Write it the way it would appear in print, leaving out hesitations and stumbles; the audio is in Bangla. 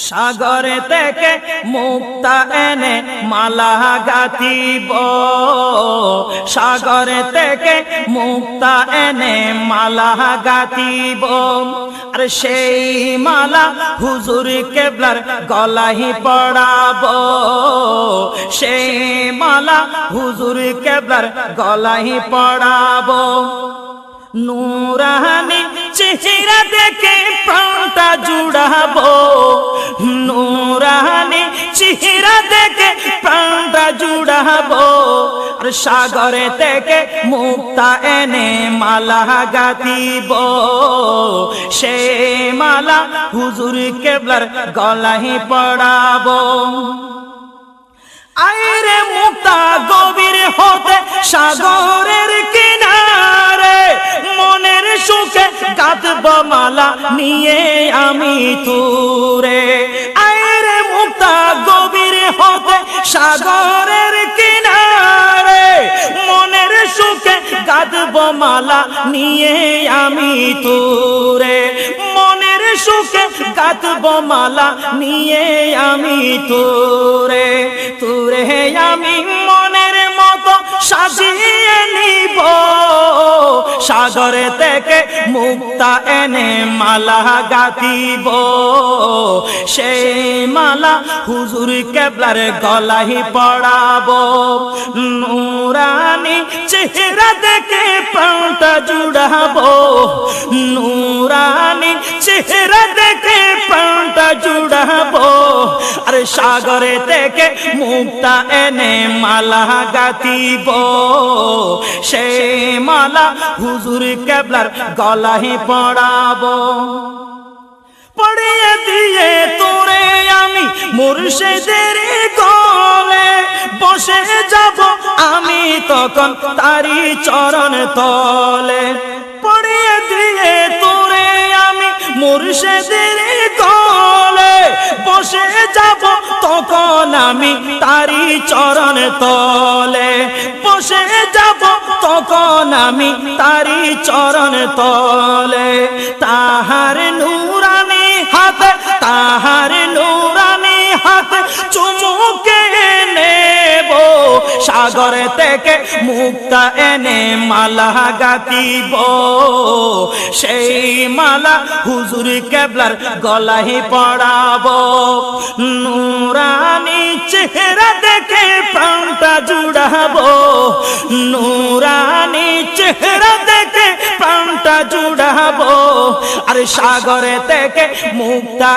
সাগরে থেকে মুক্তা এনে মালা গাঁথিব, সাগরে থেকে মুক্তা এনে মালা গাঁথিব। আর সেই মালা হুজুর কেবলার গলায় পড়াবো, সেই মালা হুজুর কেবলার গলায় পড়াবো। নূরানি চেহারা দেখে প্রাণটা জুড়াবো, নূরানি চেহারা দেখে প্রাণটা জুড়াবো। আর সাগরে থেকে মুক্তা এনে মালা গাঁথিব, সে মালা হুজুর কেবলার গলায় পড়াবো। আইরে মুক্তা গভীর হতে সাগরের কিনারে, মনের সুখে গাঁথব মালা নিয়ে আমি তুরে। আইরে মুক্তা গভীর হতে সাগরের কিনারে, মনের সুখে গাঁথব মালা নিয়ে আমি তুরে। মনের সুখে গাঁথব মালা নিয়ে আমি তুরে। তুরে আমি মনের মতো সাজিয়ে নিব, সাগরে থেকে মুক্তা এনে মালা গাঁথিব, সেই মালা হুজুর কেবলার গলায় পড়াবো। নূরানি চেহারা দেখে প্রাণটা জুড়াবো, নূরানি চেহারা দেখে প্রাণটা জুড়াবো। আর সাগরে থেকে মুক্তা এনে মালা গাঁথিব, সেই মালা হুজুর কেবলার গলায় পড়াবো। পড়িয়ে দিয়ে তোরে আমি মুর্শিদের গলে, বসে যাব আমি তখন তারি চরণ তলে। পড়িয়ে দিয়ে তোরে আমি মুর্শিদের গলে, বসে যাব তখন আমি তারি চরণ তলে। বসে যাব তখন আমি তারি চরণ তলে। তাহার নূরানি হাতে, তাহার নূরানি হাতে চুমুকে নেব, সাগরে থেকে মুক্তা এনে মালা গাঁথিব, সেই মালা হুজুর কেবলার গলায় পড়াবো। নূরানি চেহারা দেখে প্রাণটা জুড়াবো, নূরানি চেহারা দেখে প্রাণটা জুড়াবো। আর সাগরে থেকে মুক্তা